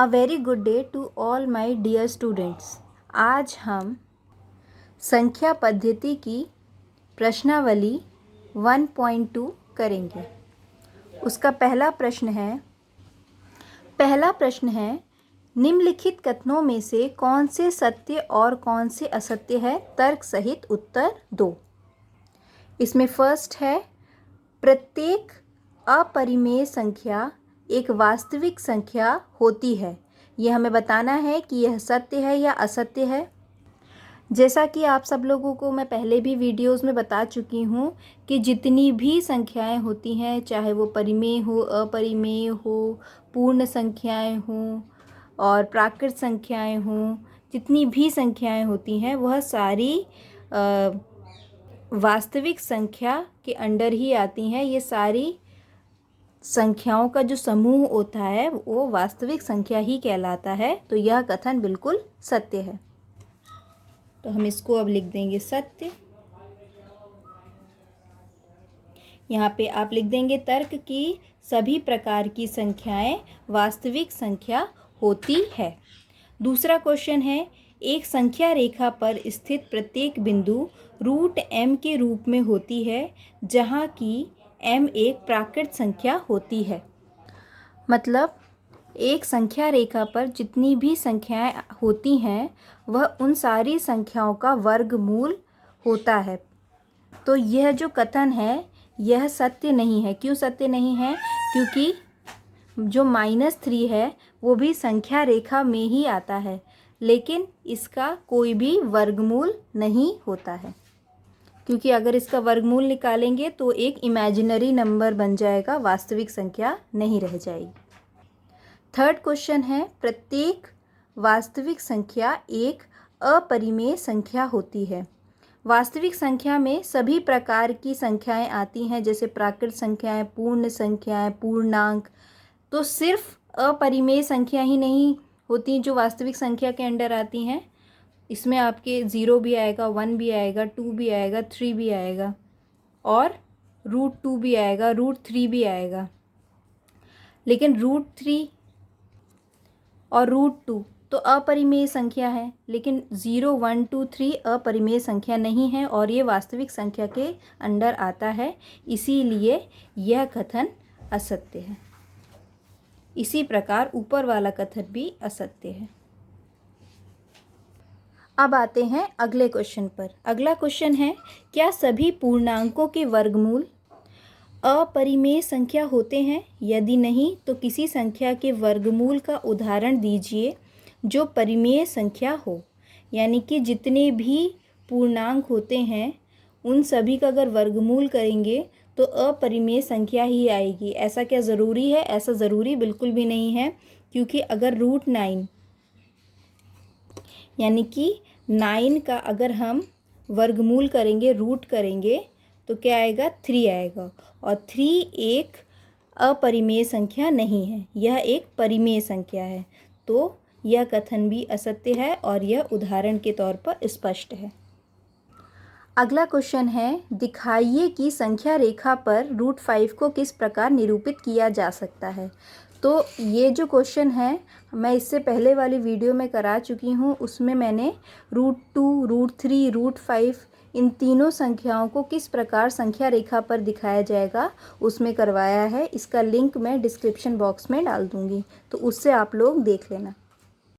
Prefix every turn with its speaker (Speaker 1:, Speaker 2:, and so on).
Speaker 1: A very good day to all my dear students. आज हम संख्या पद्धति की प्रश्नावली 1.2 करेंगे। उसका पहला प्रश्न है निम्नलिखित कथनों में से कौन से सत्य और कौन से असत्य है, तर्क सहित उत्तर दो। इसमें फर्स्ट है प्रत्येक अपरिमेय संख्या एक वास्तविक संख्या होती है। यह हमें बताना है कि यह सत्य है या असत्य है। जैसा कि आप सब लोगों को मैं पहले भी वीडियोस में बता चुकी हूँ कि जितनी भी संख्याएं होती हैं, चाहे वो परिमेय हो, अपरिमेय हो, पूर्ण संख्याएं हों और प्राकृत संख्याएं हों, जितनी भी संख्याएं होती हैं वह सारी वास्तविक संख्या के अंडर ही आती हैं। ये सारी संख्याओं का जो समूह होता है वो वास्तविक संख्या ही कहलाता है। तो यह कथन बिल्कुल सत्य है। तो हम इसको अब लिख देंगे सत्य। यहाँ पे आप लिख देंगे तर्क की सभी प्रकार की संख्याएं वास्तविक संख्या होती है। दूसरा क्वेश्चन है एक संख्या रेखा पर स्थित प्रत्येक बिंदु रूट m के रूप में होती है, जहाँ की m एक प्राकृत संख्या होती है। मतलब एक संख्या रेखा पर जितनी भी संख्याएं होती हैं वह उन सारी संख्याओं का वर्गमूल होता है। तो यह जो कथन है यह सत्य नहीं है। क्यों सत्य नहीं है? क्योंकि जो -3 है वो भी संख्या रेखा में ही आता है, लेकिन इसका कोई भी वर्गमूल नहीं होता है। क्योंकि अगर इसका वर्गमूल निकालेंगे तो एक इमेजिनरी नंबर बन जाएगा, वास्तविक संख्या नहीं रह जाएगी। थर्ड क्वेश्चन है प्रत्येक वास्तविक संख्या एक अपरिमेय संख्या होती है। वास्तविक संख्या में सभी प्रकार की संख्याएं आती हैं, जैसे प्राकृत संख्याएं, पूर्ण संख्याएं, पूर्णांक। तो सिर्फ अपरिमेय संख्या ही नहीं होती जो वास्तविक संख्या के अंडर आती हैं। इसमें आपके 0 भी आएगा, 1 भी आएगा, 2 भी आएगा, 3 भी आएगा और √2 भी आएगा, √3 भी आएगा। लेकिन √3 और √2 तो अपरिमेय संख्या है, लेकिन 0, 1, 2, 3 अपरिमेय संख्या नहीं है और ये वास्तविक संख्या के अंडर आता है। इसीलिए यह कथन असत्य है। इसी प्रकार ऊपर वाला कथन भी असत्य है। अब आते हैं अगले क्वेश्चन पर। अगला क्वेश्चन है क्या सभी पूर्णांकों के वर्गमूल अपरिमेय संख्या होते हैं? यदि नहीं तो किसी संख्या के वर्गमूल का उदाहरण दीजिए जो परिमेय संख्या हो। यानी कि जितने भी पूर्णांक होते हैं उन सभी का अगर वर्गमूल करेंगे तो अपरिमेय संख्या ही आएगी। ऐसा क्या ज़रूरी है? ऐसा ज़रूरी बिल्कुल भी नहीं है, क्योंकि अगर √9 यानी कि 9 का अगर हम वर्गमूल करेंगे, रूट करेंगे, तो क्या आएगा? 3 आएगा। और 3 एक अपरिमेय संख्या नहीं है, यह एक परिमेय संख्या है। तो यह कथन भी असत्य है और यह उदाहरण के तौर पर स्पष्ट है। अगला क्वेश्चन है दिखाइए कि संख्या रेखा पर √5 को किस प्रकार निरूपित किया जा सकता है। तो ये जो क्वेश्चन है मैं इससे पहले वाली वीडियो में करा चुकी हूँ। उसमें मैंने √2, √3, √5 इन तीनों संख्याओं को किस प्रकार संख्या रेखा पर दिखाया जाएगा उसमें करवाया है। इसका लिंक मैं डिस्क्रिप्शन बॉक्स में डाल दूँगी, तो उससे आप लोग देख लेना।